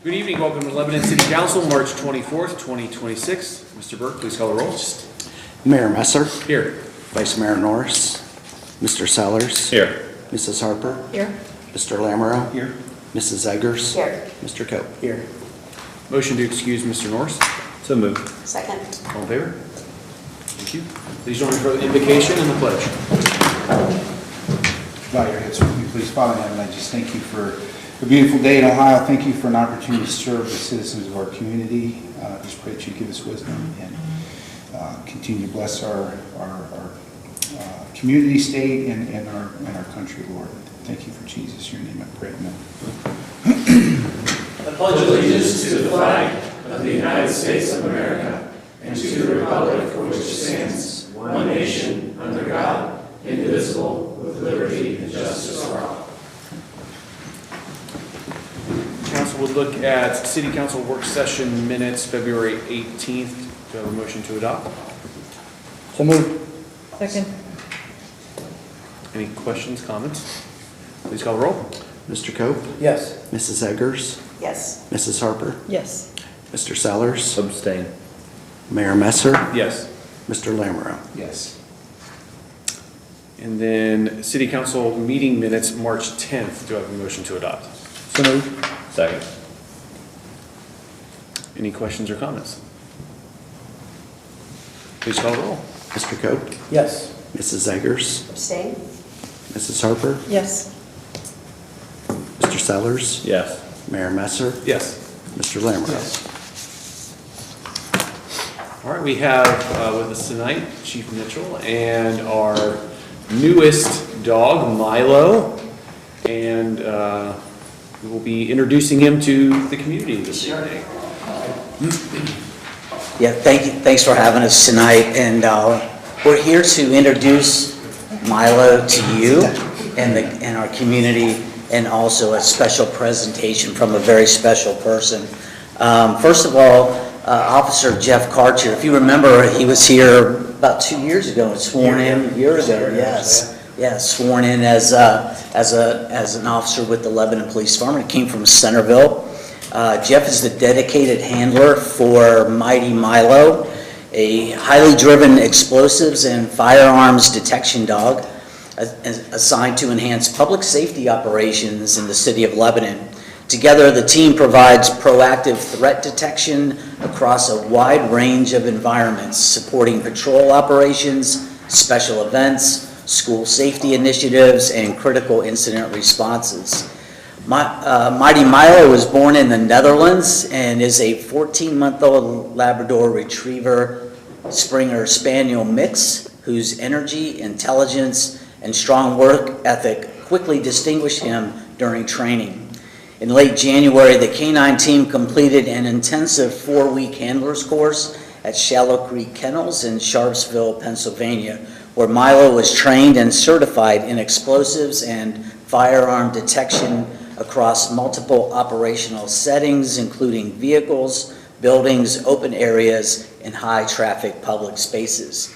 Good evening. Welcome to Lebanon City Council, March 24th, 2026. Mr. Burke, please call the roll. Mayor Messer. Here. Vice Mayor Norris. Mr. Sellers. Here. Mrs. Harper. Here. Mr. Lamoureux. Here. Mrs. Eggers. Here. Mr. Cope. Here. Motion to excuse Mr. Norris. So moved. Second. All in favor? Thank you. Please join me for the invocation and the pledge. Bow your heads with me, please. Father in heaven, I just thank you for a beautiful day in Ohio. Thank you for an opportunity to serve the citizens of our community. Just pray that you give us wisdom and continue to bless our community, state, and our country, Lord. Thank you for Jesus. Your name I pray. Amen. I pledge allegiance to the flag of the United States of America and to the republic for which it stands, one nation, under God, indivisible, with liberty and justice for all. Council would look at City Council work session minutes, February 18th. Do I have a motion to adopt? So moved. Second. Any questions, comments? Please call the roll. Mr. Cope. Yes. Mrs. Eggers. Yes. Mrs. Harper. Yes. Mr. Sellers. Abstain. Mayor Messer. Yes. Mr. Lamoureux. Yes. And then City Council meeting minutes, March 10th. Do I have a motion to adopt? So moved. Second. Any questions or comments? Please call the roll. Mr. Cope. Yes. Mrs. Eggers. Abstain. Mrs. Harper. Yes. Mr. Sellers. Yes. Mayor Messer. Yes. Mr. Lamoureux. Yes. All right, we have with us tonight Chief Mitchell and our newest dog, Milo, and we will be introducing him to the community this evening. Yeah, thanks for having us tonight, and we're here to introduce Milo to you and our community, and also a special presentation from a very special person. First of all, Officer Jeff Karcher, if you remember, he was here about 2 years ago and sworn in a year ago. Yes, sworn in as an officer with the Lebanon Police Department. He came from Centerville. Jeff is the dedicated handler for Mighty Milo, a highly driven explosives and firearms detection dog assigned to enhance public safety operations in the city of Lebanon. Together, the team provides proactive threat detection across a wide range of environments, supporting patrol operations, special events, school safety initiatives, and critical incident responses. Mighty Milo was born in the Netherlands and is a 14-month-old Labrador Retriever Springer Spaniel mix whose energy, intelligence, and strong work ethic quickly distinguished him during training. In late January, the K-9 team completed an intensive 4-week handler's course at Shallow Creek Kennels in Sharpsville, Pennsylvania, where Milo was trained and certified in explosives and firearm detection across multiple operational settings, including vehicles, buildings, open areas, and high-traffic public spaces.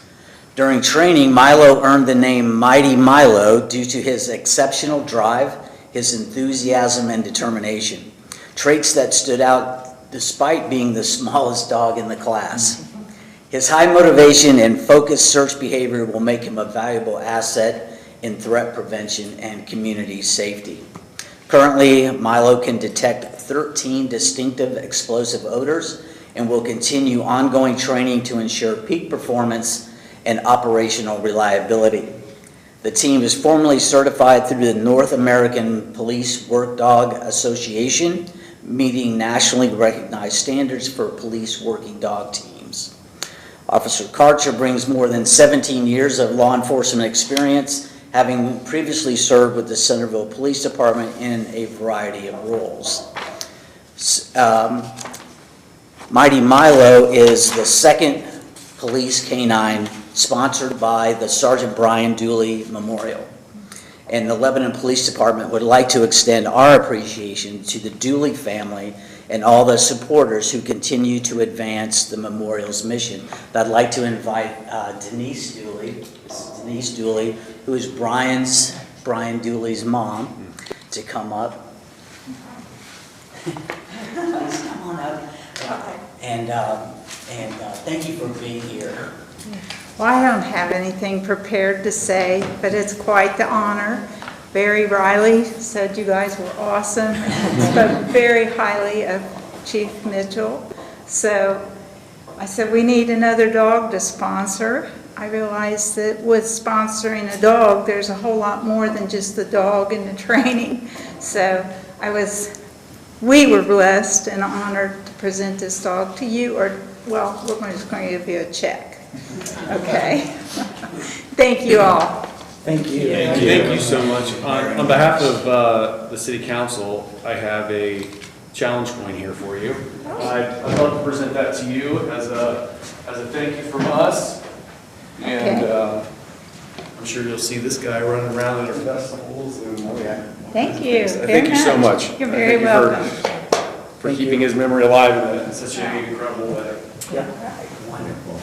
During training, Milo earned the name Mighty Milo due to his exceptional drive, his enthusiasm, and determination, traits that stood out despite being the smallest dog in the class. His high motivation and focused search behavior will make him a valuable asset in threat prevention and community safety. Currently, Milo can detect 13 distinctive explosive odors and will continue ongoing training to ensure peak performance and operational reliability. The team is formally certified through the North American Police Work Dog Association, meeting nationally recognized standards for police working dog teams. Officer Karcher brings more than 17 years of law enforcement experience, having previously served with the Centerville Police Department in a variety of roles. Mighty Milo is the second police K-9 sponsored by the Sergeant Brian Dooley Memorial. And the Lebanon Police Department would like to extend our appreciation to the Dooley family and all the supporters who continue to advance the memorial's mission. I'd like to invite Denise Dooley, who is Brian Dooley's mom, to come up. And thank you for being here. Well, I don't have anything prepared to say, but it's quite the honor. Barry Riley said you guys were awesome, spoke very highly of Chief Mitchell. So I said, we need another dog to sponsor. I realized that with sponsoring a dog, there's a whole lot more than just the dog and the training. So we were blessed and honored to present this dog to you, or, well, we're just going to give you a check. Okay? Thank you all. Thank you. Thank you so much. On behalf of the city council, I have a challenge coin here for you. I'd love to present that to you as a thank you from us. And I'm sure you'll see this guy running around at our festivals. And, Thank you. Thank you so much. You're very Thank you welcome. for keeping his memory alive in such an incredible way. Yeah. Wonderful.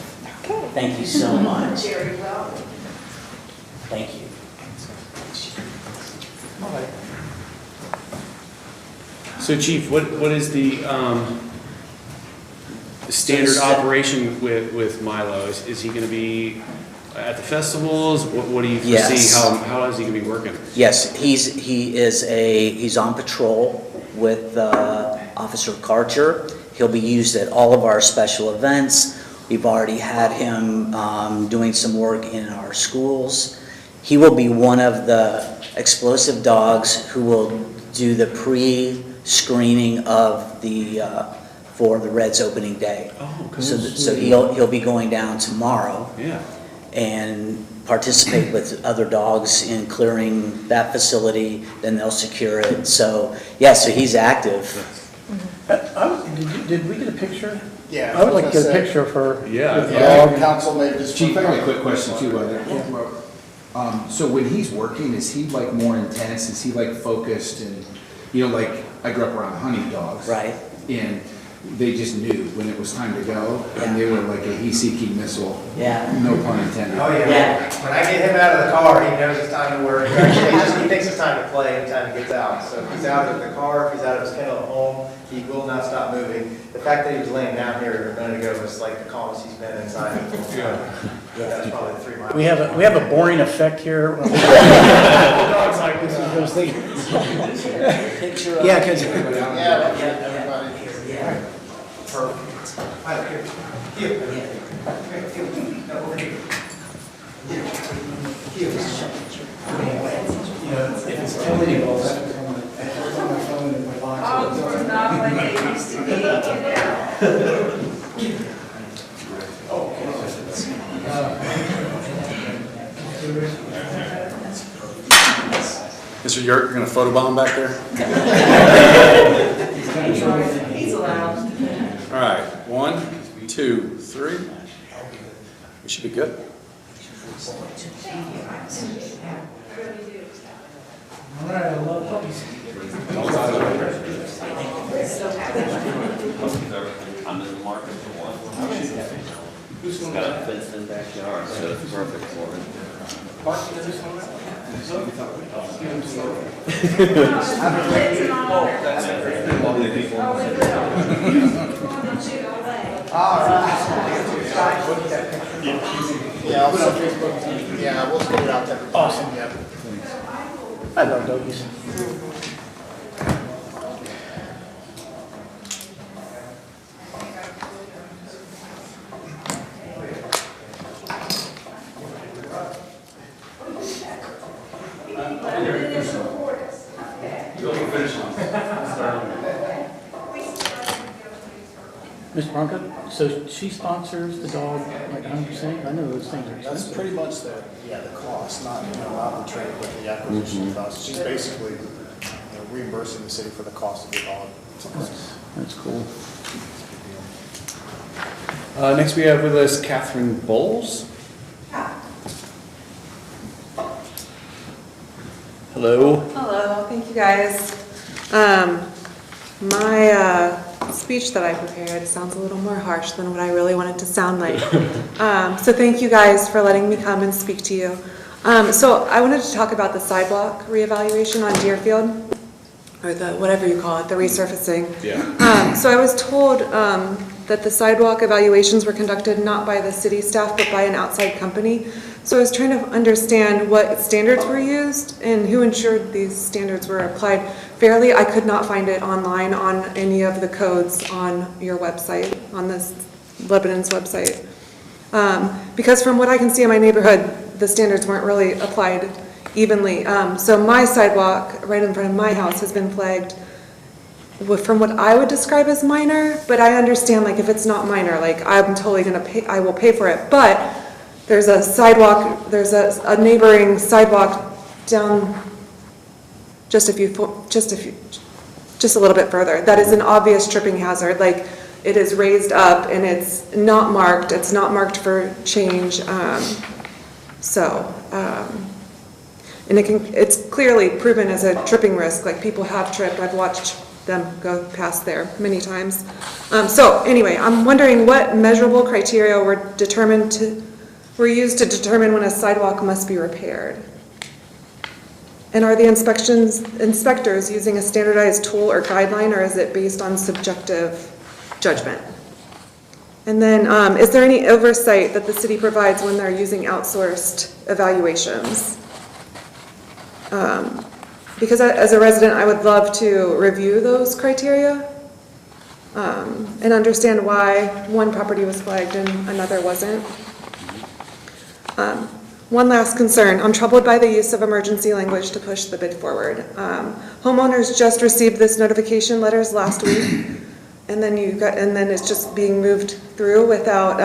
Thank you so much. Very well. Thank you. So Chief, what is the standard operation with Milo? Is he going to be at the festivals? What do you foresee? Yes. How is he going to be working? Yes, he's on patrol with Officer Karcher. He'll be used at all of our special events. We've already had him doing some work in our schools. He will be one of the explosive dogs who will do the pre-screening of for the Reds opening day. Oh, cool. So he'll be going down tomorrow. Yeah. And participate with other dogs in clearing that facility, then they'll secure it. So, yeah, so he's active. Did we get a picture? Yeah. I would like to get a picture of her. Yeah. with the Yeah, dog. council made this. Chief, I got a quick question too, about that. So when he's working, is he like more intense? Is he like focused and, like, I grew up around hunting dogs. Right. And they just knew when it was time to go, and they were like a heat-seeking missile. Yeah. No pun intended. Oh, yeah. Yeah. When I get him out of the car, he knows it's time to work. Actually, he thinks it's time to play anytime he gets out. So if he's out of the car, if he's out of his kennel at home, he will not stop moving. The fact that he was laying down here a minute ago was like the calmest he's been inside. That's probably 3 miles. We have a boring effect here. Dogs like this. I was thinking. Picture of. Yeah, because. Yeah, everybody. Yeah. Perfect. Right here. Heel. No, over here. Heel. If it's totally involved, that's on my phone in my box. Dogs were not like they used to be, Mr. Yurt, you're going to photobomb back there? He's allowed. All right, 1, 2, 3. We should be good. All right, I love puppies. I'm in the market for one. He's got a fenced-in backyard, so it's perfect for him. Yeah, I'll put it on Facebook. Yeah, we'll get it out there. Awesome. Yeah. I love doggies. Ms. Bronca, so she sponsors the dog like 100%? I know those things are That's expensive. pretty much the cost, not the trade with the acquisition cost. She's basically, reimbursing the city for the cost of the dog. That's cool. Next we have with us Catherine Bowles. Hello. Hello, thank you guys. My speech that I prepared sounds a little more harsh than what I really want it to sound like. So thank you guys for letting me come and speak to you. So I wanted to talk about the sidewalk reevaluation on Deerfield, or the, whatever you call it, the resurfacing. Yeah. So I was told that the sidewalk evaluations were conducted not by the city staff, but by an outside company. So I was trying to understand what standards were used and who ensured these standards were applied fairly. I could not find it online on any of the codes on your website, on this Lebanon's website. Because from what I can see in my neighborhood, the standards weren't really applied evenly. So my sidewalk right in front of my house has been flagged from what I would describe as minor, but I understand like if it's not minor, like I'm totally gonna pay, I will pay for it. But there's a sidewalk, there's a neighboring sidewalk down just a little bit further. That is an obvious tripping hazard. Like it is raised up and it's not marked. It's not marked for change. And it's clearly proven as a tripping risk. Like people have tripped. I've watched them go past there many times. So anyway, I'm wondering what measurable criteria were used to determine when a sidewalk must be repaired. And are the inspectors using a standardized tool or guideline, or is it based on subjective judgment? And then is there any oversight that the city provides when they're using outsourced evaluations? Because as a resident, I would love to review those criteria and understand why one property was flagged and another wasn't. One last concern, I'm troubled by the use of emergency language to push the bid forward. Homeowners just received this notification letters last week, and then it's just being moved through without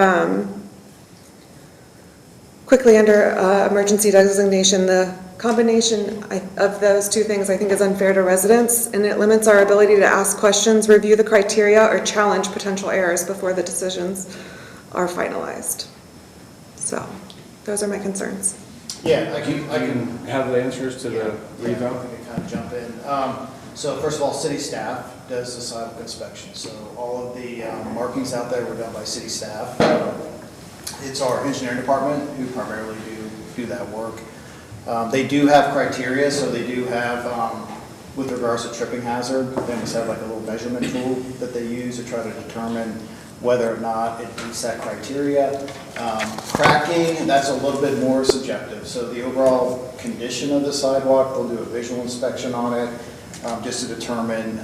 quickly under emergency designation. The combination of those two things I think is unfair to residents, and it limits our ability to ask questions, review the criteria, or challenge potential errors before the decisions are finalized. So those are my concerns. Yeah, I can Have the answers to the I revamp? can kind of jump in. So first of all, city staff does the sidewalk inspection. So all of the markings out there were done by city staff. It's our engineering department who primarily do that work. They do have criteria, so they do have, with regards to tripping hazard, they must have like a little measurement tool that they use to try to determine whether or not it meets that criteria. Cracking, that's a little bit more subjective. So the overall condition of the sidewalk, they'll do a visual inspection on it, just to determine,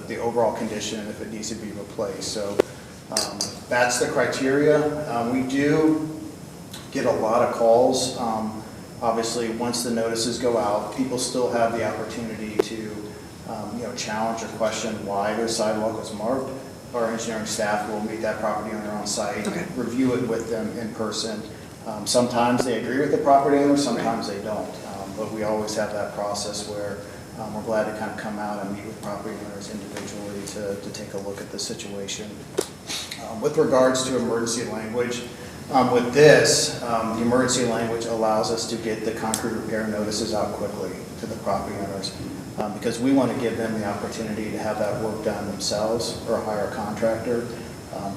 the overall condition and if it needs to be replaced. So that's the criteria. We do get a lot of calls. Obviously, once the notices go out, people still have the opportunity to, challenge or question why their sidewalk was marked. Our engineering staff will meet that property owner on site, review it with them in person. Sometimes they agree with the property owner, sometimes they don't. But we always have that process where we're glad to kind of come out and meet with property owners individually to take a look at the situation. With regards to emergency language, with this, the emergency language allows us to get the concrete repair notices out quickly to the property owners because we want to give them the opportunity to have that work done themselves or hire a contractor.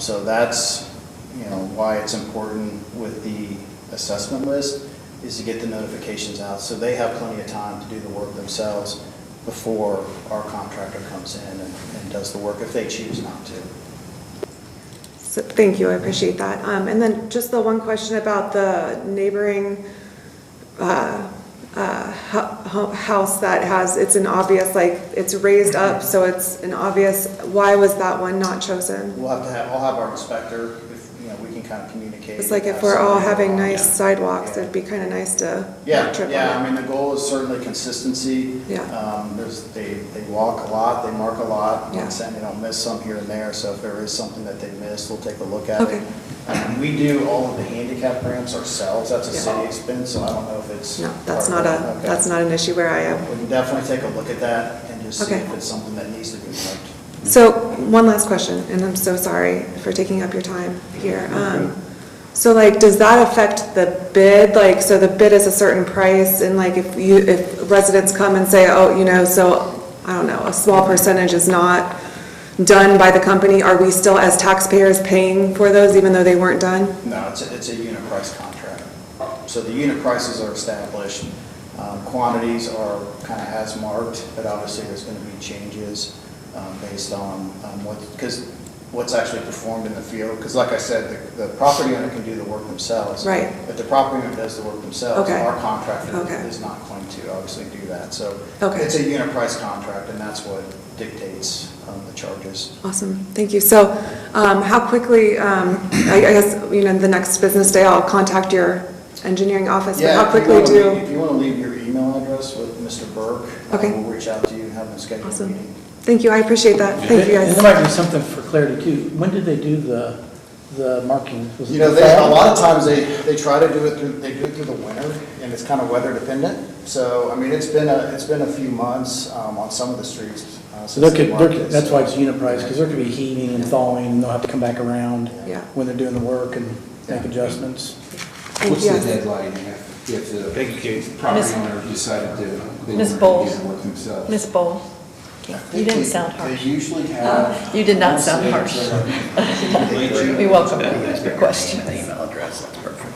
So that's why it's important with the assessment list is to get the notifications out so they have plenty of time to do the work themselves before our contractor comes in and does the work if they choose not to. So, thank you, I appreciate that. And then just the one question about the neighboring house that it's an obvious, like, it's raised up, so it's an obvious, why was that one not chosen? I'll have our inspector, we can kind of communicate. It's like if we're all having nice sidewalks, it'd be kind of nice to not trip on it. I mean, the goal is certainly consistency. Yeah. They walk a lot, they mark a lot. I'm Yeah. not saying they don't miss some here and there, so if there is something that they missed, we'll take a look at Okay. it. We do all of the handicap ramps ourselves, that's a city expense, so I don't know if it's. No, that's part not of that. Okay. that's not an issue where I am. We can definitely take a look at that and just see Okay. if it's something that needs to be marked. So, one last question, and I'm so sorry for taking up your time here. So like, does that affect the bid? Like, so the bid is a certain price, and like if residents come and say, oh, so, I don't know, a small percentage is not done by the company, are we still as taxpayers paying for those even though they weren't done? No, it's a unit price contract. So the unit prices are established. Quantities are kind of as marked, but obviously there's going to be changes based on what, because what's actually performed in the field. Because like I said, the property owner can do the work themselves. Right. If the property owner does the work themselves, Okay. our contractor Okay. is not going to obviously do that. So Okay. it's a unit price contract, and that's what dictates the charges. Awesome, thank you. So how quickly, I guess, the next business day, I'll contact your engineering office, but how quickly If you want to leave your email address with Mr. Burke, Okay. we'll reach out to you and have them schedule a Awesome. meeting. Thank you, I appreciate that. Thank you, And guys. there might be something for clarity too. When did they do the markings? Was it You know, the fall? a lot of times they try to do it through the winter, and it's kind of weather dependent. So, I mean, it's been a few months on some of the streets. So there could, market, that's so- why it's unit price, because there could be heaving and thawing, and they'll have to come back around Yeah. when they're doing the work and make adjustments. Thank What's you, the guys. deadline if the Thank you, Kate. property owner decided to, they Ms. wanted to Bowles. do the work themselves? Ms. Bowl, you didn't sound harsh. They usually have. You did not sound harsh. We welcome your question. Email address, that's perfect.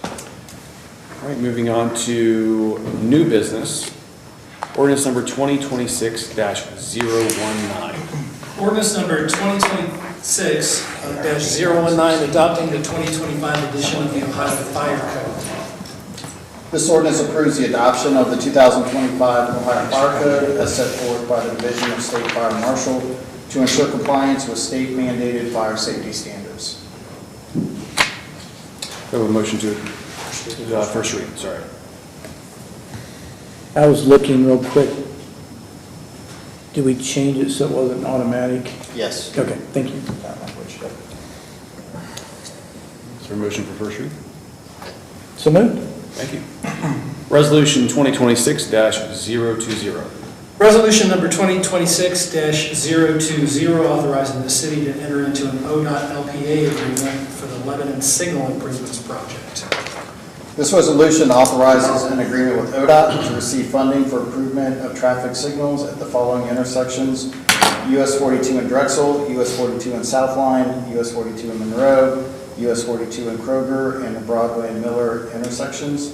All right, moving on to new business. Ordinance number 2026-019. Ordinance number 2026-019, adopting the 2025 edition of the Ohio Fire Code. This ordinance approves the adoption of the 2025 Ohio Fire Code as set forth by the Division of State Fire Marshal to ensure compliance with state mandated fire safety standards. We have a motion to first read, sorry. I was looking real quick. Did we change it so it wasn't automatic? Yes. Okay, thank you. That language, yep. Is there a motion for first read? So moved. Thank you. Resolution 2026-020. Resolution number 2026-020, authorizing the city to enter into an ODOT LPA agreement for the Lebanon Signal Improvements Project. This resolution authorizes an agreement with ODOT to receive funding for improvement of traffic signals at the following intersections: US 42 in Drexel, US 42 in Southline, US 42 in Monroe, US 42 in Kroger, and the Broadway and Miller intersections.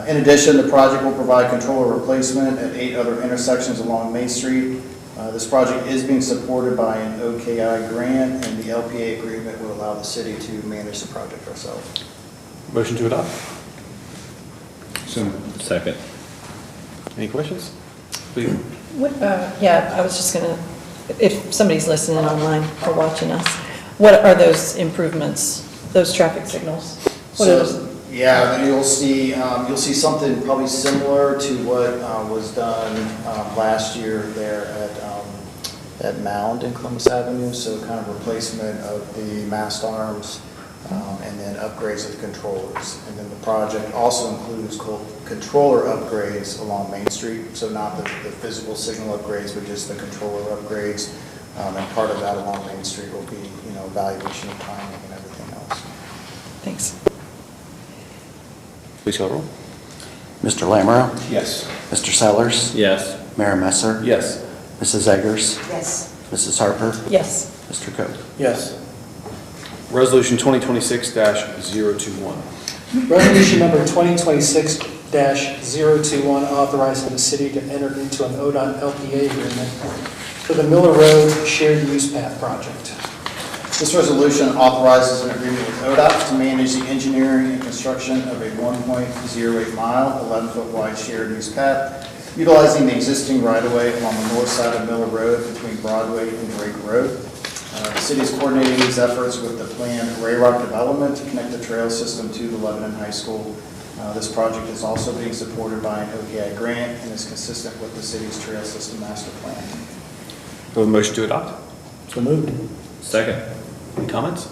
In addition, the project will provide controller replacement at 8 other intersections along Main Street. This project is being supported by an OKI grant, and the LPA agreement will allow the city to manage the project ourselves. Motion to adopt? Second. Any questions? Please. Yeah, I was just gonna, if somebody's listening online or watching us, what are those improvements, those traffic signals? What are those? Yeah, you'll see something probably similar to what was done last year there at Mound in Columbus Avenue. So kind of replacement of the mast arms and then upgrades of the controllers. And then the project also includes controller upgrades along Main Street. So not the physical signal upgrades, but just the controller upgrades. And part of that along Main Street will be, evaluation of timing and everything else. Thanks. Please call the roll. Mr. Lamoureux? Yes. Mr. Sellers? Yes. Mayor Messer? Yes. Mrs. Eggers? Yes. Mrs. Harper? Yes. Mr. Coe? Yes. Resolution 2026-021. Resolution number 2026-021, authorizing the city to enter into an ODOT LPA agreement for the Miller Road Shared Use Path Project. This resolution authorizes an agreement with ODOT to manage the engineering and construction of a 1.08 mile, 11-foot wide shared use path, utilizing the existing right-of-way along the north side of Miller Road between Broadway and Drake Road. The city is coordinating these efforts with the planned Ray Rock development to connect the trail system to the Lebanon High School. This project is also being supported by an OKI grant and is consistent with the city's trail system master plan. We have a motion to adopt? So moved. Second. Any comments?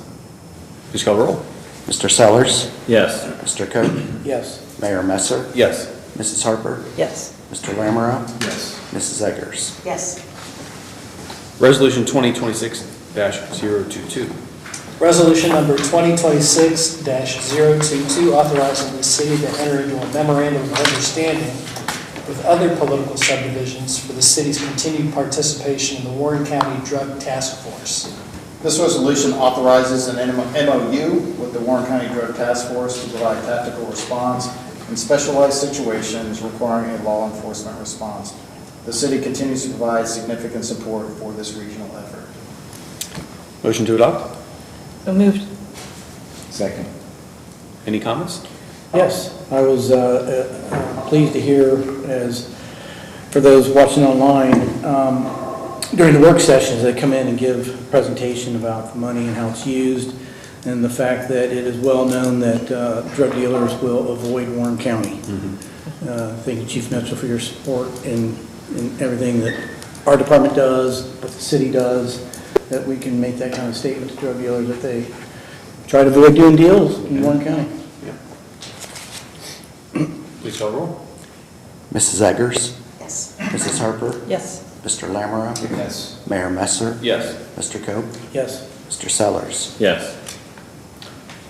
Please call the roll. Mr. Sellers? Yes. Mr. Coe? Yes. Mayor Messer? Yes. Mrs. Harper? Yes. Mr. Lamoureux? Yes. Mrs. Eggers? Yes. Resolution 2026-022. Resolution number 2026-022, authorizing the city to enter into a memorandum of understanding with other political subdivisions for the city's continued participation in the Warren County Drug Task Force. This resolution authorizes an MOU with the Warren County Drug Task Force to provide tactical response in specialized situations requiring a law enforcement response. The city continues to provide significant support for this regional effort. Motion to adopt? So moved. Second. Any comments? Yes, I was pleased to hear, as for those watching online, during the work sessions, they come in and give a presentation about the money and how it's used, and the fact that it is well known that drug dealers will avoid Warren County. Thank you, Chief Mitchell, for your support in everything that our department does, what the city does, that we can make that kind of statement to drug dealers if they try to avoid doing deals in Warren County. Please call roll. Mrs. Eggers? Yes. Mrs. Harper? Yes. Mr. Lamoureux? Yes. Mayor Messer? Yes. Mr. Cope? Yes. Mr. Sellers? Yes.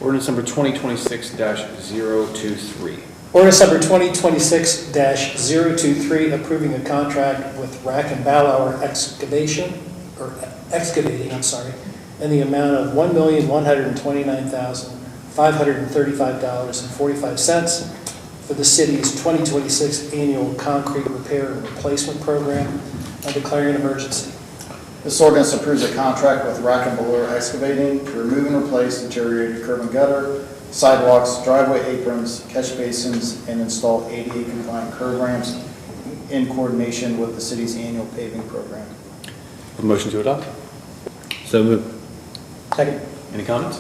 Ordinance number 2026-023. Ordinance number 2026-023, approving a contract with Rack and Ballauer excavating, in the amount of $1,129,535.45 for the city's 2026 annual concrete repair and replacement program and declaring an emergency. This ordinance approves a contract with Rack and Ballauer Excavating to remove and replace deteriorated curb and gutter, sidewalks, driveway aprons, catch basins, and install ADA compliant curb ramps in coordination with the city's annual paving program. A motion to adopt? So moved. Second. Any comments?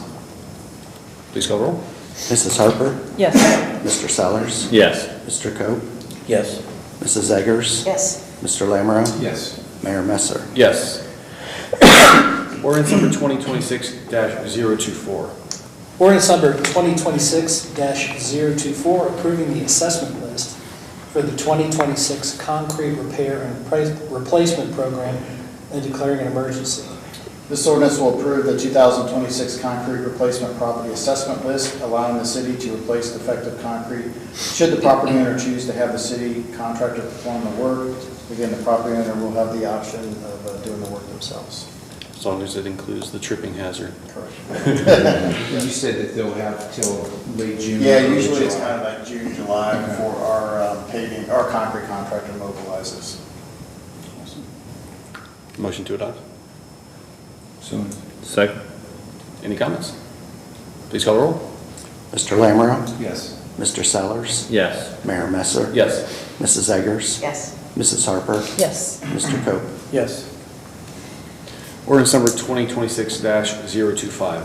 Please call roll. Mrs. Harper? Yes. Mr. Sellers? Yes. Mr. Cope? Yes. Mrs. Eggers? Yes. Mr. Lamoureux? Yes. Mayor Messer? Yes. Ordinance number 2026-024. Ordinance number 2026-024, approving the assessment list for the 2026 concrete repair and replacement program and declaring an emergency. This ordinance will approve the 2026 concrete replacement property assessment list, allowing the city to replace defective concrete should the property owner choose to have the city contractor perform the work. Again, the property owner will have the option of doing the work themselves. As long as it includes the tripping hazard. Correct. You said that they'll have till late June? Yeah, usually it's kind of like June, July before our paving, our concrete contractor mobilizes. Motion to adopt? So, Second. Any comments? Please call roll. Mr. Lamoureux? yes. Mr. Sellers? Yes. Mayor Messer? Yes. Mrs. Eggers? Yes. Mrs. Harper? Yes. Mr. Cope? Yes. Ordinance number 2026-025.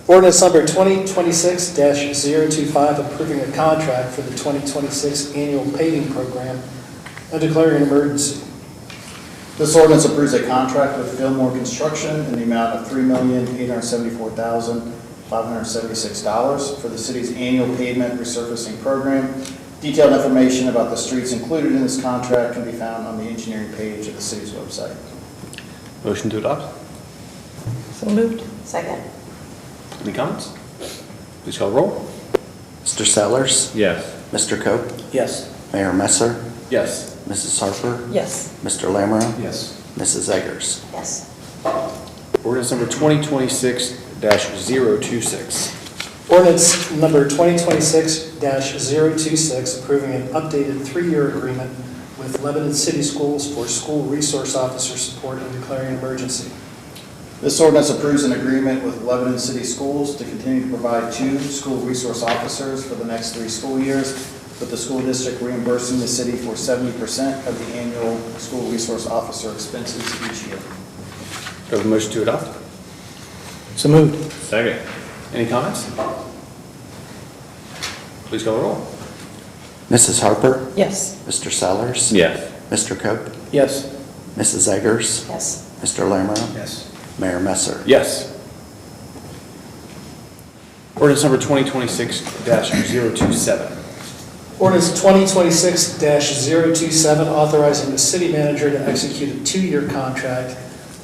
Ordinance number 2026-025, approving a contract for the 2026 annual paving program and declaring an emergency. This ordinance approves a contract with Fillmore Construction in the amount of $3,874,576 for the city's annual pavement resurfacing program. Detailed information about the streets included in this contract can be found on the engineering page of the city's website. Motion to adopt? So moved. Second. Any comments? Please call roll. Mr. Sellers? Yes. Mr. Cope? Yes. Mayor Messer? Yes. Mrs. Harper? Yes. Mr. Lamoureux? Yes. Mrs. Eggers? Yes. Ordinance number 2026-026. Ordinance number 2026-026, approving an updated 3-year agreement with Lebanon City Schools for school resource officer support and declaring an emergency. This ordinance approves an agreement with Lebanon City Schools to continue to provide 2 school resource officers for the next 3 school years, with the school district reimbursing the city for 70% of the annual school resource officer expenses each year. Do I have a motion to adopt? So moved. Second. Any comments? Please call the roll. Mrs. Harper? Yes. Mr. Sellers? Yes. Mr. Cope? Yes. Mrs. Eggers? Yes. Mr. Lamoureux? Yes. Mayor Messer? Yes. Ordinance number 2026-027. Ordinance 2026-027, authorizing the city manager to execute a 2-year contract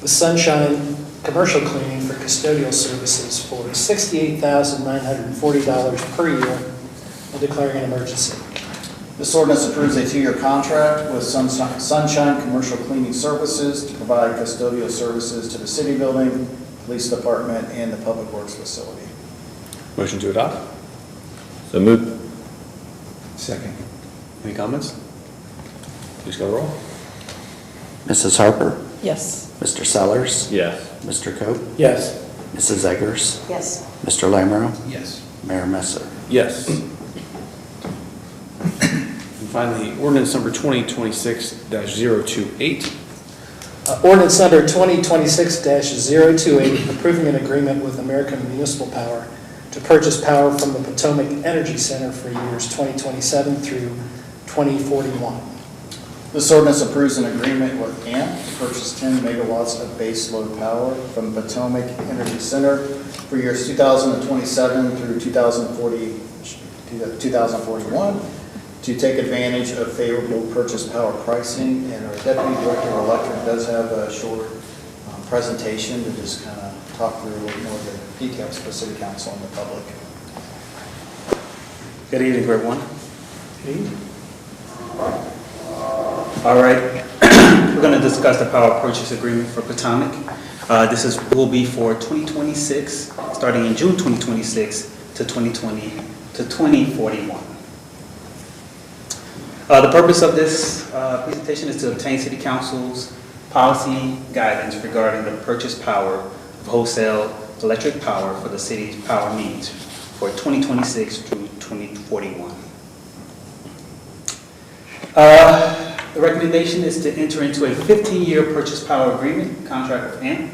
with Sunshine Commercial Cleaning for custodial services for $68,940 per year and declaring an emergency. This ordinance approves a 2-year contract with Sunshine Commercial Cleaning Services to provide custodial services to the city building, police department, and the public works facility. Motion to adopt? So moved. Second. Any comments? Please call the roll. Mrs. Harper, Yes. Mr. Sellers, Yes. Mr. Cope, Yes. Mrs. Eggers, Yes. Mr. Lammerow, Yes. Mayor Messer. Yes. And finally, ordinance number 2026-028. Ordinance number 2026-028, approving an agreement with American Municipal Power to purchase power from the Potomac Energy Center for years 2027 through 2041. This ordinance approves an agreement with AMP to purchase 10 megawatts of base load power from Potomac Energy Center for years 2027 through 2041 to take advantage of favorable purchase power pricing. And our Deputy Director of Electric does have a short presentation to just kind of talk through a little more of the details for City Council and the public. Good evening, everyone. All right, we're going to discuss the power purchase agreement for Potomac. This will be for 2026, starting in June 2026 to 2041. The purpose of this presentation is to obtain City Council's policy guidance regarding the purchase power of wholesale electric power for the city's power needs for 2026 through 2041. The recommendation is to enter into a 15-year purchase power agreement contract with AMP.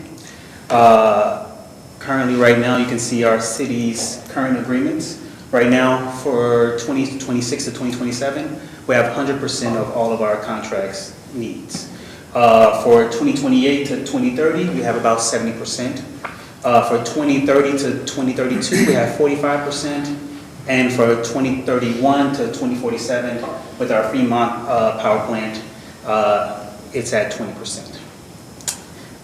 Currently, right now, you can see our city's current agreements. Right now, for 2026 to 2027, we have 100% of all of our contracts needs. For 2028 to 2030, we have about 70%. For 2030 to 2032, we have 45%. And for 2031 to 2047, with our Fremont power plant, it's at 20%.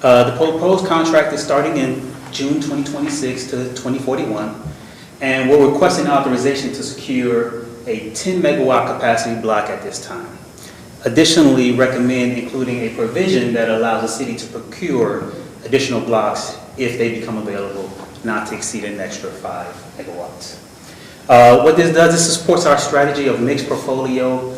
The proposed contract is starting in June 2026 to 2041, and we're requesting authorization to secure a 10 megawatt capacity block at this time. Additionally, recommend including a provision that allows the city to procure additional blocks if they become available, not to exceed an extra 5 megawatts. What this does is supports our strategy of mixed portfolio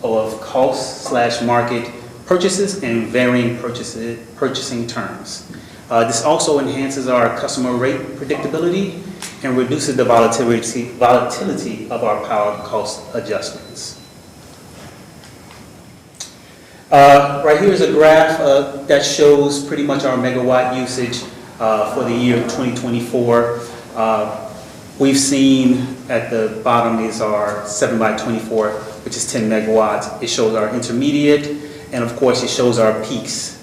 of cost/market purchases and varying purchasing terms. This also enhances our customer rate predictability and reduces the volatility of our power cost adjustments. Right here is a graph that shows pretty much our megawatt usage for the year 2024. We've seen at the bottom is our 7x24, which is 10 megawatts. It shows our intermediate, and of course it shows our peaks,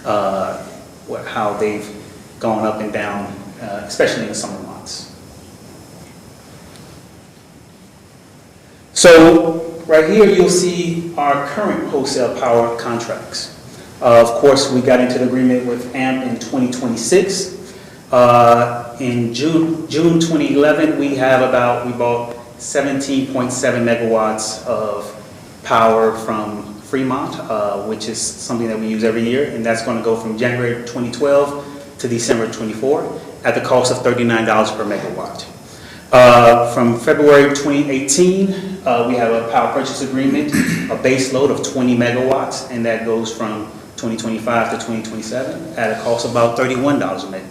how they've gone up and down, especially in the summer months. So right here you'll see our current wholesale power contracts. Of course, we got into the agreement with AMP in 2026. In June 2011, we bought 17.7 megawatts of power from Fremont, which is something that we use every year, and that's going to go from January 2012 to December 24 at the cost of $39 per megawatt. From February 2018, we have a power purchase agreement, a base load of 20 megawatts, and that goes from 2025 to 2027 at a cost of about $31 a megawatt.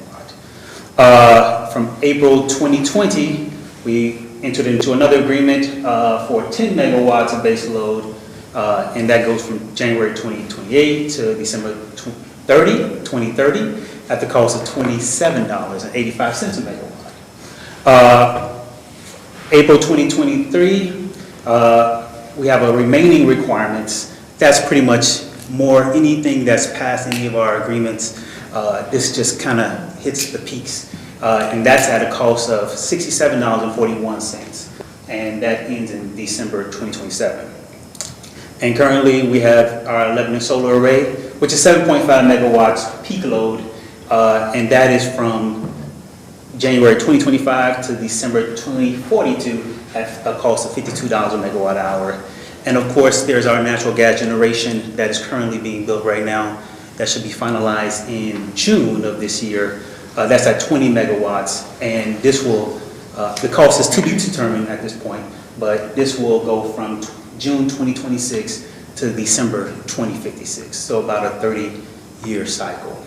From April 2020, we entered into another agreement for 10 megawatts of base load, and that goes from January 2028 to December 2030 at the cost of $27.85 a megawatt. April 2023, we have a remaining requirements. That's pretty much more anything that's past any of our agreements. This just kind of hits the peaks. And that's at a cost of $67.41, and that ends in December 2027. And currently we have our Lebanon solar array, which is 7.5 megawatts peak load, and that is from January 2025 to December 2042 at a cost of $52 a megawatt hour. And of course, there's our natural gas generation that is currently being built right now. That should be finalized in June of this year. That's at 20 megawatts, and this will, the cost is to be determined at this point, but this will go from June 2026 to December 2056, so about a 30-year cycle.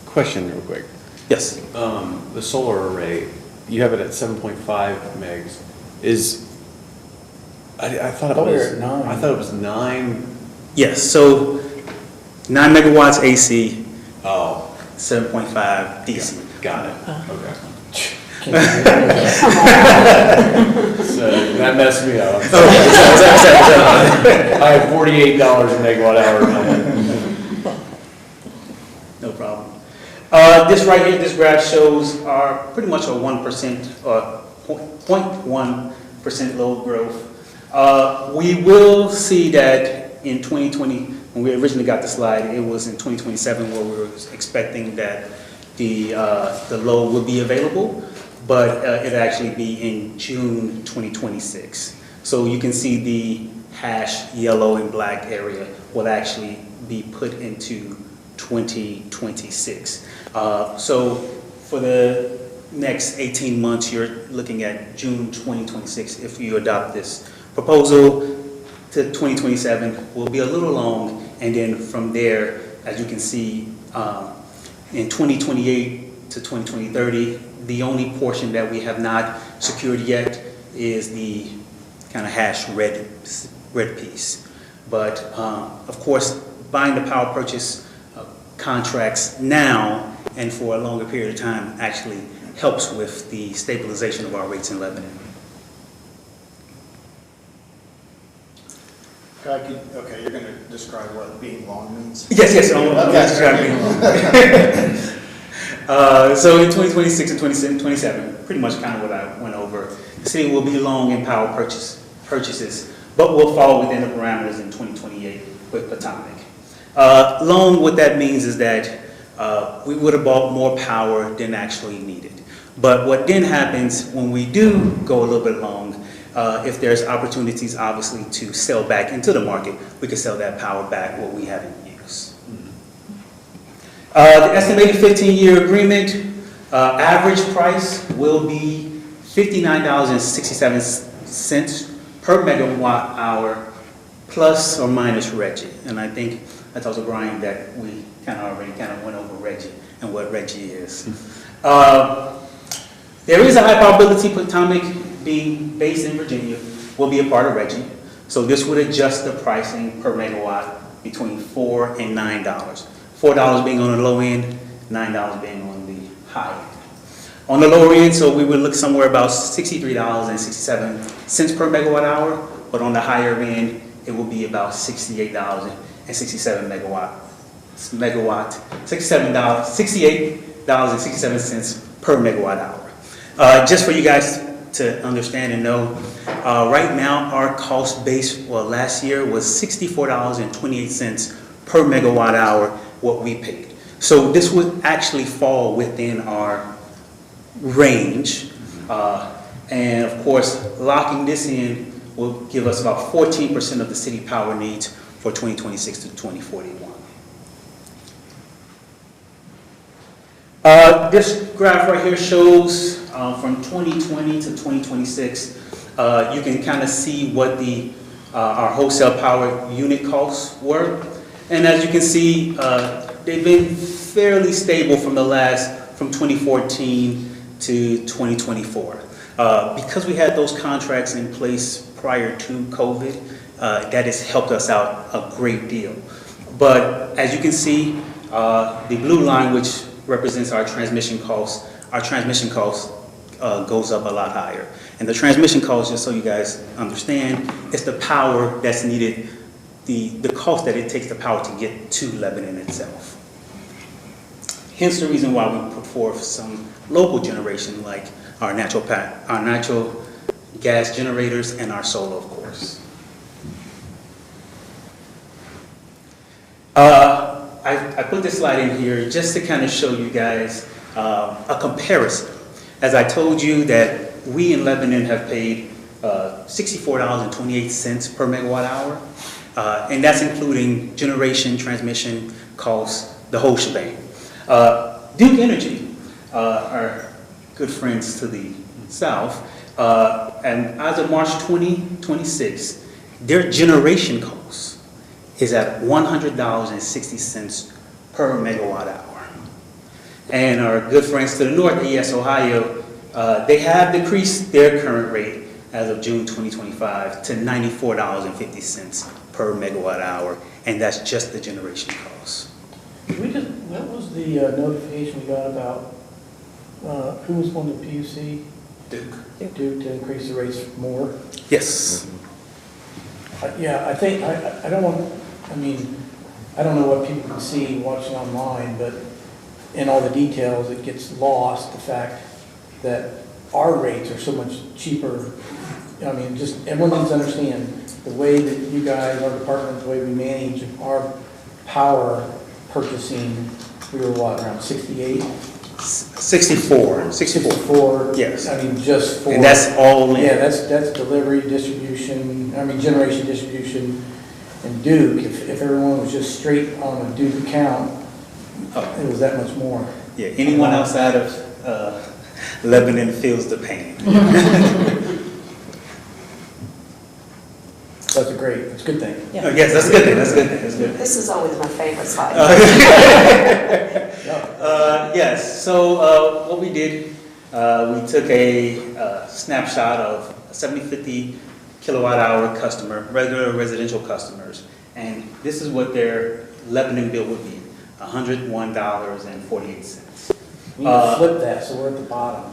Question real quick. Yes. The solar array, you have it at 7.5 megs. I thought it thought we were was, at 9. I thought it was 9. Yes, so 9 megawatts AC, Oh, 7.5 DC. got it. Okay. So that messed me up. I have $48 a megawatt hour in my head. No problem. This right here, this graph shows our pretty much a 1% or 0.1% load growth. We will see that in 2020, when we originally got the slide, it was in 2027 where we were expecting that the load would be available, but it'll actually be in June 2026. So you can see the hash yellow and black area will actually be put into 2026. So for the next 18 months, you're looking at June 2026 if you adopt this proposal. To 2027 will be a little long, and then from there, as you can see, in 2028 to 2030, the only portion that we have not secured yet is the kind of hash red piece. But of course, buying the power purchase contracts now and for a longer period of time actually helps with the stabilization of our rates in Lebanon. Okay, you're going to describe what being long means? Yes, I'm describing. So in 2026 and 2027, pretty much kind of what I went over, the city will be long in power purchases, but will fall within the parameters in 2028 with Potomac. Long, what that means is that we would have bought more power than actually needed. But what then happens when we do go a little bit long, if there's opportunities, obviously, to sell back into the market, we can sell that power back what we haven't used. The estimated 15-year agreement, average price will be $59.67 per megawatt hour, plus or minus Reggie. And I think I talked to Brian that we already went over Reggie and what Reggie is. There is a high probability Potomac, being based in Virginia, will be a part of Reggie. So this would adjust the pricing per megawatt between $4 and $9. $4 being on the low end, $9 being on the high end. On the lower end, so we would look somewhere about $63.67 per megawatt hour, but on the higher end, it will be about $68.67 $68.67 per megawatt hour. Just for you guys to understand and know, right now our cost base, well, last year was $64.28 per megawatt hour what we paid. So this would actually fall within our range. And of course, locking this in will give us about 14% of the city power needs for 2026 to 2041. This graph right here shows from 2020 to 2026, you can kind of see what our wholesale power unit costs were. And as you can see, they've been fairly stable from 2014 to 2024. Because we had those contracts in place prior to COVID, that has helped us out a great deal. But as you can see, the blue line, which represents our transmission costs, goes up a lot higher. And the transmission cost, just so you guys understand, is the power that's needed, the cost that it takes the power to get to Lebanon itself. Hence the reason why we put forth some local generation like our natural gas generators and our solar, of course. I put this slide in here just to kind of show you guys a comparison. As I told you that we in Lebanon have paid $64.28 per megawatt hour, and that's including generation, transmission costs, the whole shebang. Duke Energy, our good friends to the south, And as of March 2026, their generation cost is at $100.60 per megawatt hour. And our good friends to the north, AES Ohio, they have decreased their current rate as of June 2025 to $94.50 per megawatt hour, and that's just the generation cost. What was the notification we got about, who was on the PUC? Duke. Duke to increase the rates more? Yes. Yeah, I think, I don't want, I mean, I don't know what people can see watching online, but in all the details, it gets lost, the fact that our rates are so much cheaper. I mean, just, everyone needs to understand the way that you guys, our department, the way we manage our power purchasing, we were what, around 68? 64. 64. Yes. I mean, just for. And that's all in. Yeah, that's delivery, distribution, I mean, generation, distribution, and Duke. If everyone was just straight on a Duke account, it was that much more. Yeah, anyone outside of Lebanon feels the pain. That's a good thing. Oh, yes, that's a good thing, that's a good thing, that's a good thing. This is always my favorite slide. Yes, so what we did, we took a snapshot of a 7050 kilowatt hour customer, regular residential customers, and this is what their Lebanon bill would be, $101.48. We need to flip that, so we're at the bottom.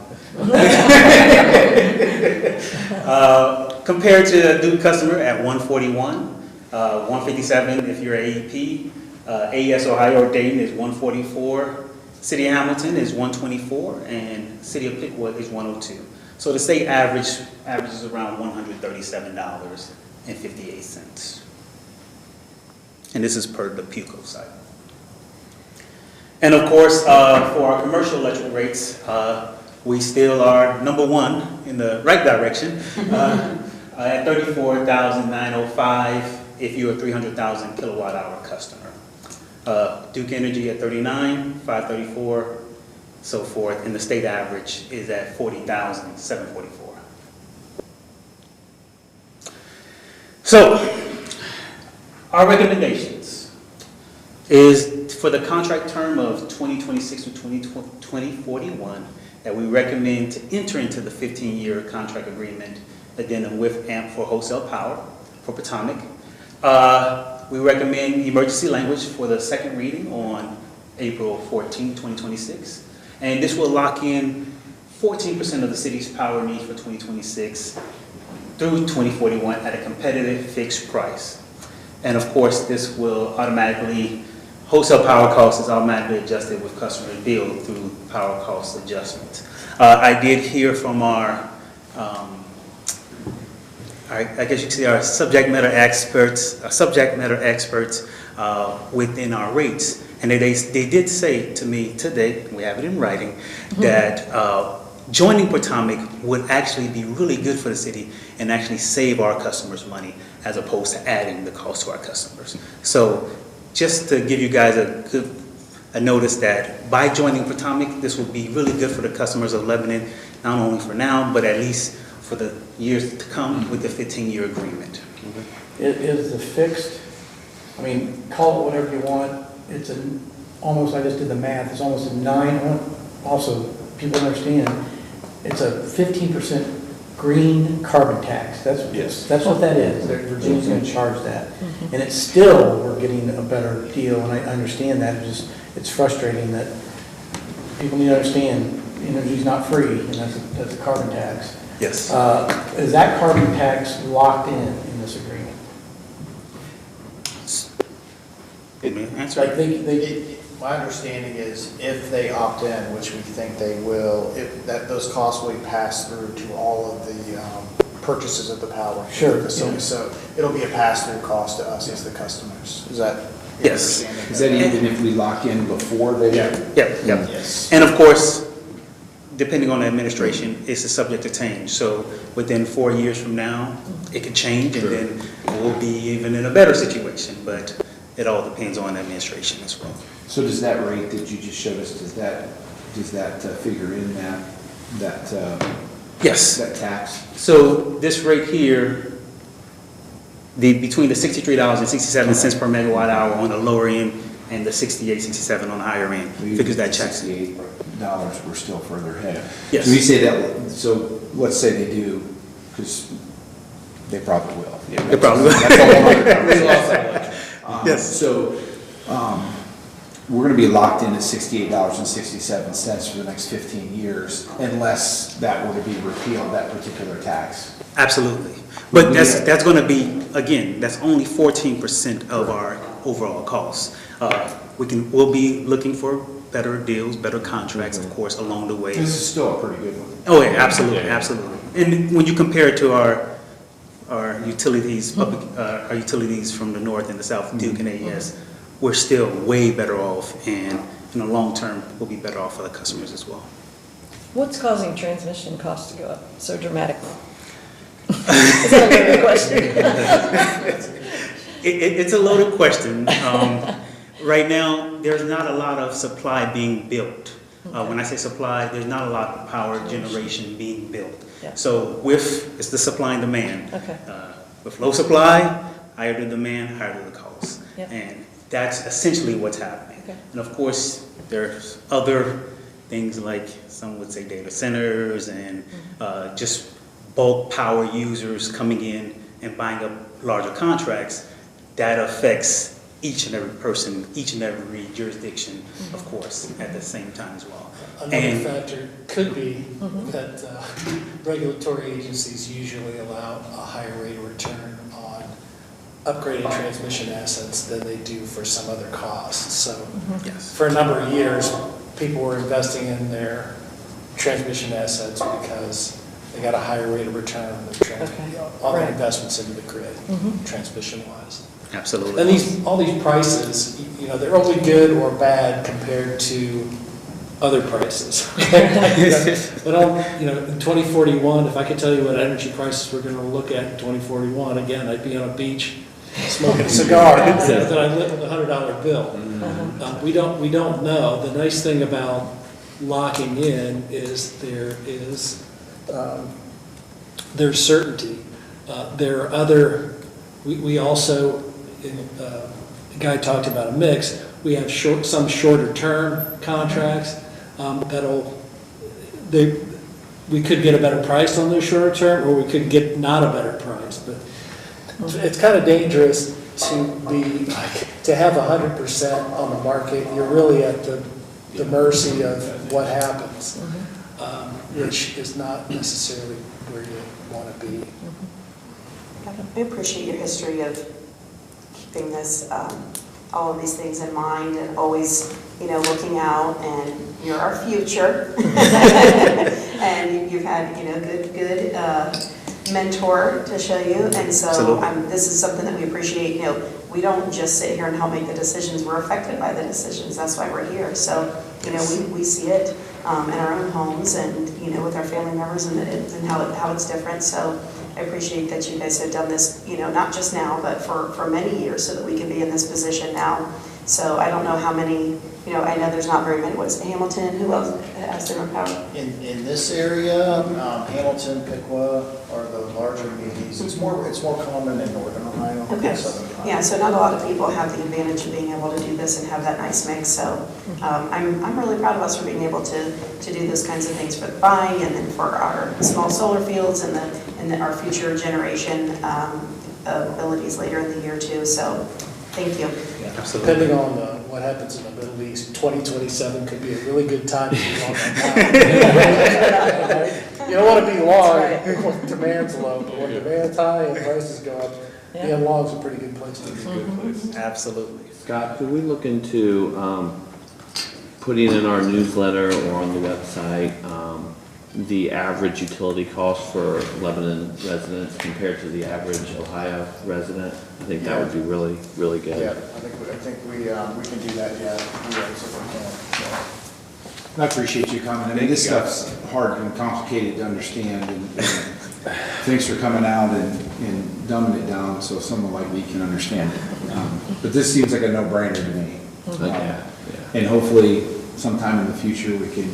Compared to a Duke customer at 141, 157 if you're AEP, AES Ohio or Dayton is 144, City of Hamilton is 124, and City of Pickwood is 102. So the state average is around $137.58. And this is per the PUCO site. And of course, for our commercial electric rates, we still are number one in the right direction at $34,905 if you're a 300,000 kilowatt hour customer. Duke Energy at 39, 534, so forth, and the state average is at 40,744. So, our recommendations is for the contract term of 2026 to 2041 that we recommend to enter into the 15-year contract agreement addendum with AMP for wholesale power for Potomac. We recommend emergency language for the second reading on April 14, 2026. And this will lock in 14% of the city's power needs for 2026 through 2041 at a competitive fixed price. And of course, this will automatically, wholesale power cost is automatically adjusted with customer bill through power cost adjustments. I did hear from our I guess you could say our subject matter experts within our rates. And they did say to me today, we have it in writing, that joining Potomac would actually be really good for the city and actually save our customers money as opposed to adding the cost to our customers. So just to give you guys a notice that by joining Potomac, this will be really good for the customers of Lebanon, not only for now, but at least for the years to come with the 15-year agreement. Is the fixed, I mean, call it whatever you want, it's almost, I just did the math, it's almost a 9, also, people understand, it's a 15% green carbon tax. That's what that is. Virginia's going to charge that. And it's still, we're getting a better deal, and I understand that. It's frustrating that people need to understand energy's not free, and that's a carbon tax. Yes. Is that carbon tax locked in this agreement? My understanding is if they opt in, which we think they will, those costs will be passed through to all of the purchases of the power. Sure. So it'll be a pass-through cost to us as the customers. Is that? Yes. Is that even if we lock in before they? Yep. Yes. And of course, depending on the administration, it's subject to change. So within 4 years from now, it could change, and then we'll be even in a better situation. But it all depends on the administration as well. So does that rate that you just showed us, does that figure in that Yes. that tax? So this right here, between the $63.67 per megawatt hour on the lower end and the $68.67 on the higher end, figures that check. $68, we're still further ahead. Yes. So we say that, so let's say they do, because they probably will. They probably will. That's a whole other conversation. Yes. So, we're gonna be locked in at $68.67 for the next 15 years unless that were to be repealed, that particular tax. Absolutely. But that's going to be, again, that's only 14% of our overall costs. We'll be looking for better deals, better contracts, of course, along the way. This is still a pretty good one. Oh, yeah, absolutely, absolutely. And when you compare it to our utilities, our utilities from the north and the south, Duke and AES, we're still way better off, and in the long term, we'll be better off for the customers as well. What's causing transmission costs to go up so dramatically? Is that a loaded question? It's a loaded question. Right now, there's not a lot of supply being built. When I say supply, there's not a lot of power generation being built. Yeah. So it's the supply and demand. Okay. With low supply, higher the demand, higher the cost. Yeah. And that's essentially what's happening. Okay. And of course, there's other things like some would say data centers and just bulk power users coming in and buying up larger contracts. That affects each and every person, each and every jurisdiction, of course, at the same time as well. Another factor could be that regulatory agencies usually allow a higher rate of return on upgraded transmission assets than they do for some other costs. So Yes. for a number of years, people were investing in their transmission assets because they got a higher rate of return on their on their investments into the grid, transmission-wise. Absolutely. And all these prices, they're only good or bad compared to other prices. But in 2041, if I could tell you what energy prices we're going to look at in 2041, again, I'd be on a beach smoking a cigar that I lit with a $100 bill. We don't know. The nice thing about locking in is there's certainty. There are other. We also. The guy talked about a mix. We have some shorter term contracts we could get a better price on those shorter term, or we could get not a better price. But it's kind of dangerous to have 100% on the market. You're really at the mercy of what happens, which is not necessarily where you want to be. I appreciate your history of keeping this, all of these things in mind and always, looking out, and you're our future. And you've had, good mentor to show you. And so this is something that we appreciate. We don't just sit here and help make the decisions. We're affected by the decisions. That's why we're here. So, we see it in our own homes and, with our family members and how it's different. So I appreciate that you guys have done this, not just now, but for many years so that we can be in this position now. So I don't know how many, I know there's not very many. What is it, Hamilton? Who else has their own power? In this area, Hamilton, Piqua are the larger communities. It's more common in northern Ohio than southern Ohio. Yeah, so not a lot of people have the advantage of being able to do this and have that nice mix. So I'm really proud of us for being able to do those kinds of things for the buying and then for our small solar fields and our future generation abilities later in the year too. So thank you. Yeah, absolutely. Depending on what happens in the Middle East, 2027 could be a really good time to be long on that. You don't want to be long when demand's low, but when demand's high and prices go up, being long is a pretty good place to be. Absolutely. Scott, could we look into putting in our newsletter or on the website the average utility cost for Lebanon residents compared to the average Ohio resident? I think that would be really, really good. Yeah, I think we can do that, I appreciate you coming. I mean, this stuff's hard and complicated to understand, and thanks for coming out and dumbing it down so someone like me can understand it. But this seems like a no-brainer to me. And hopefully sometime in the future we can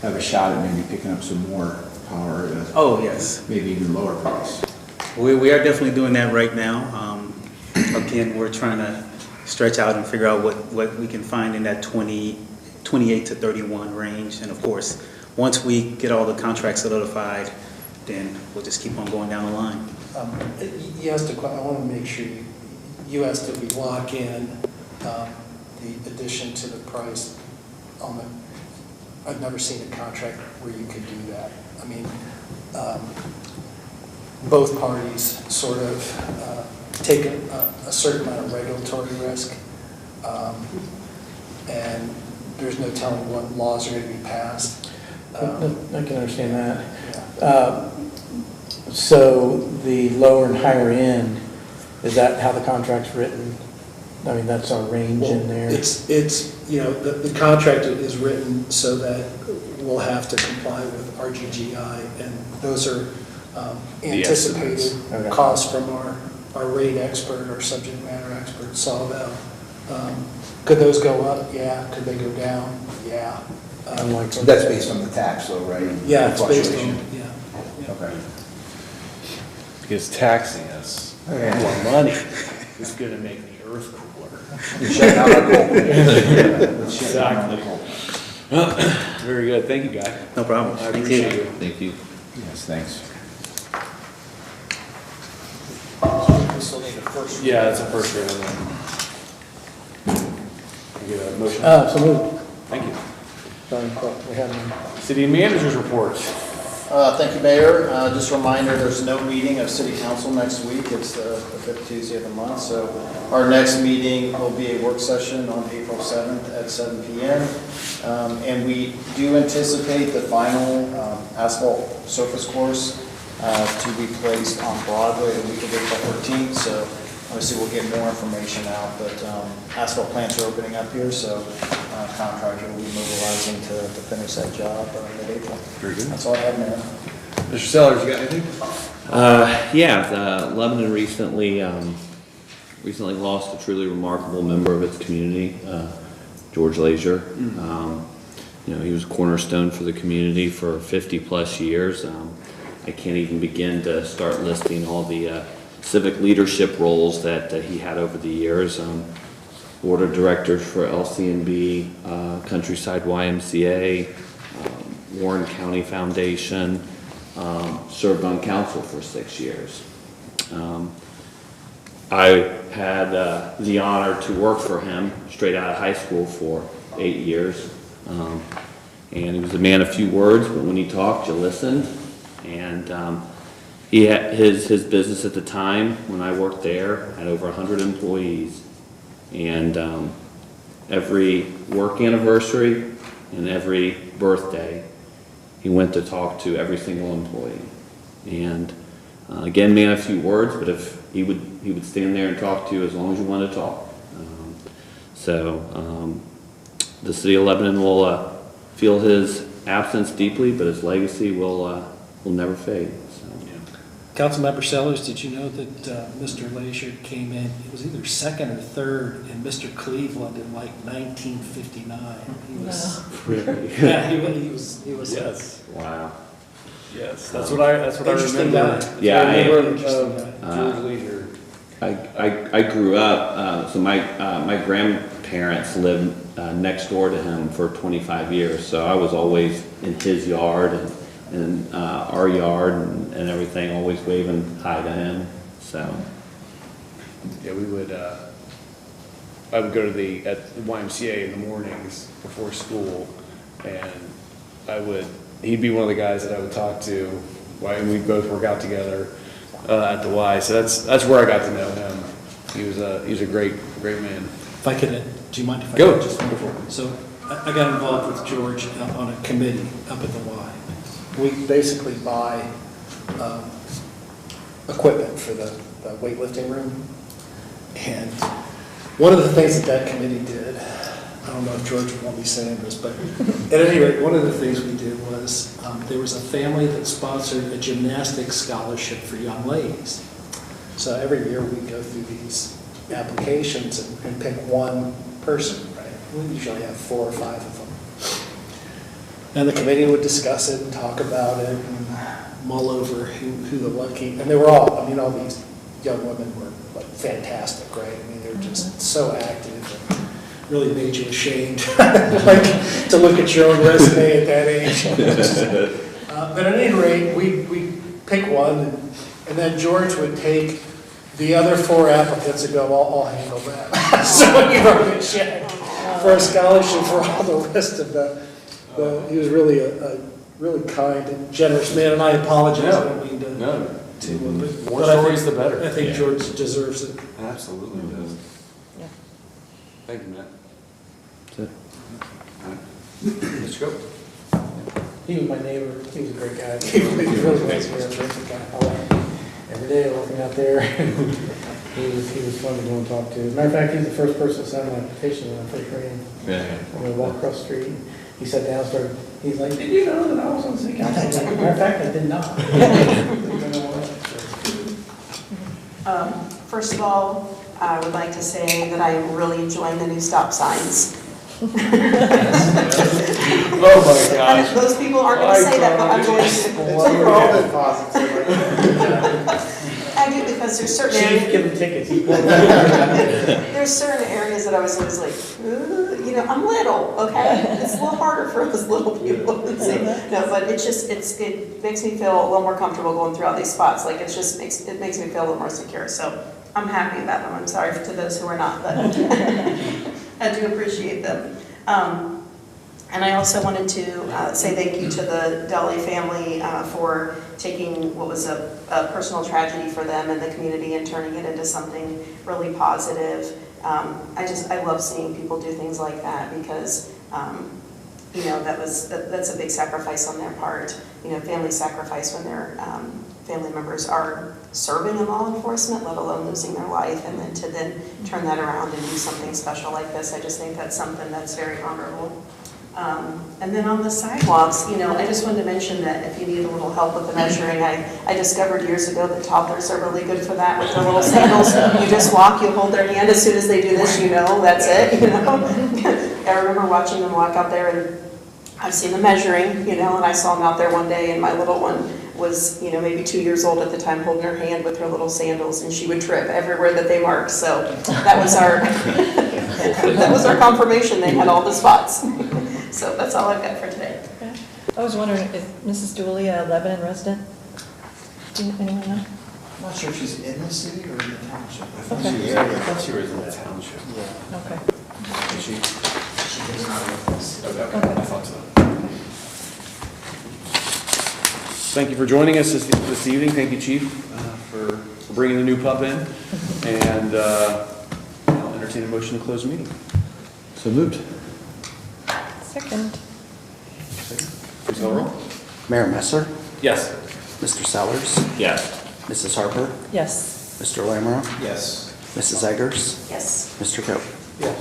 have a shot at maybe picking up some more power at Oh, yes. maybe even lower price. We are definitely doing that right now. Again, we're trying to stretch out and figure out what we can find in that 28 to 31 range. And of course, once we get all the contracts solidified, then we'll just keep on going down the line. You asked I want to make sure you asked that we lock in the addition to the price on the, I've never seen a contract where you could do that. I mean, both parties sort of take a certain amount of regulatory risk, and there's no telling what laws are going to be passed. I can understand that. So the lower and higher end, is that how the contract's written? I mean, that's our range in there? It's the contract is written so that we'll have to comply with RGGI, and those are anticipated costs from our rate expert, our subject matter expert, Salvo. Could those go up? Yeah. Could they go down? Yeah. That's based on the tax though, right? Yeah, it's based on, Okay. Because taxing us more money is gonna make the earth cooler. Shut down our coal. Exactly. Very good, thank you, Guy. No problem. I appreciate you. Thank you. Yes, thanks. We still need a first. Yeah, that's a first read on that. Can I get a motion? So moved. Thank you. Sorry, but we haven't. City managers report. Thank you, Mayor. Just a reminder, there's no meeting of City Council next week. It's the fifth Tuesday of the month. So our next meeting will be a work session on April 7th at 7 p.m. And we do anticipate the final asphalt surface course to be placed on Broadway the week of April 13th. So obviously we'll get more information out, but asphalt plants are opening up here, so contractor will be mobilizing to finish that job mid-April. Very good. That's all I have, Mayor. Mr. Sellers, you got anything? Lebanon recently lost a truly remarkable member of its community, George Lazier. He was a cornerstone for the community for 50-plus years. I can't even begin to start listing all the civic leadership roles that he had over the years. Board of directors for LCNB, Countryside YMCA, Warren County Foundation, served on council for 6 years. I had the honor to work for him straight out of high school for 8 years. And he was a man of few words, but when he talked, you listened. And he had his business at the time when I worked there had over 100 employees. And every work anniversary and every birthday, he went to talk to every single employee. And again, man of few words, but if he would stand there and talk to you as long as you wanted to talk. The city of Lebanon will feel his absence deeply, but his legacy will never fade. Councilmember Sellers, did you know that Mr. Lazier came in, it was either second or third in Mr. Cleveland in like 1959? He was, yeah, he was. Yes. Wow. Yes, that's what I Interesting remember. guy. Yeah, I remember Interesting guy. George Leader. I grew up, so my grandparents lived next door to him for 25 years, so I was always in his yard and our yard and everything, always waving hi to him, so. Yeah, we would, I would go to at the YMCA in the mornings before school, and he'd be one of the guys that I would talk to, and we'd both work out together at the Y, so that's where I got to know him. He was a great man. If I could, do you mind if I Go. could just move forward? So I got involved with George on a committee up at the Y. We basically buy equipment for the weightlifting room. And one of the things that committee did, I don't know if George would want me saying this, but at any rate, one of the things we did was there was a family that sponsored a gymnastics scholarship for young ladies. So every year we go through these applications and pick one person, right? We usually have 4 or 5 of them. And the committee would discuss it and talk about it and mull over who the lucky, and they were all, I mean, all these young women were like fantastic, right? I mean, they were just so active and really made you ashamed, like, to look at your own resume at that age. But at any rate, we pick one, and then George would take the other 4 applicants and go, I'll handle that. So he wrote a check for a scholarship for all the rest of he was really a really kind and generous man, and I apologize, I don't mean to. No. But More I stories, think- the better. I think Yeah. George deserves it. Absolutely does. Yeah. Thank you, Matt. That's Mr. Cope? He was my neighbor, he was a great guy, he really nice, he was a terrific guy. I like him. Every day walking out there, he was fun to go and talk to. As a matter of fact, he's the first person to sign my petition when I first ran. Yeah. I'm gonna walk across the street, he sat down, started, he's like, did you know that I was on the city council? As a matter of fact, I did not. First of all, I would like to say that I am really enjoying the new stop signs. Oh, my gosh. And those people aren't going to say that, but I'm going to. It's all been positive. I do, because there's certain Chief, areas, give him tickets, he won't. there's certain areas that I was always like, "Ooh," you know, I'm little, okay? It's a little harder for us little people to see. No, but it's just, it makes me feel a little more comfortable going through all these spots. Like, it makes me feel a little more secure. So I'm happy about them. I'm sorry to those who are not, but I do appreciate them. And I also wanted to say thank you to the Deli family for taking what was a personal tragedy for them and the community and turning it into something really positive. I love seeing people do things like that because, you know, that's a big sacrifice on their part. You know, family sacrifice when their family members are serving in law enforcement, let alone losing their life, and then to turn that around and do something special like this. I just think that's something that's very honorable. And then on the sidewalks, you know, I just wanted to mention that if you need a little help with the measuring, I discovered years ago that toddlers are really good for that with their little sandals. You just walk, you hold their hand, as soon as they do this, you know, that's it, you know. I remember watching them walk out there, and I've seen them measuring, you know, and I saw them out there one day, and my little one was, you know, maybe 2 years old at the time, holding her hand with her little sandals, and she would trip everywhere that they marked. So that was our confirmation. They had all the spots. So that's all I've got for today. Okay. I was wondering, is Mrs. Dooley a Lebanon resident? Do anyone know? I'm not sure if she's in the city or in the township. I thought Okay. she was. I thought she was in the township. Yeah. Okay. She She does not live in the city. Okay, Okay. I thought so. Thank you for joining us this evening. Thank you, Chief, for bringing the new pup in. And I'll entertain a motion to close the meeting. So moved. Second. Please call the roll. Mayor Messer, Yes. Mr. Sellers, Yes. Mrs. Harper, Yes. Mr. Lamoureux, Yes. Mrs. Eggers, Yes. Mr. Coe. Yes.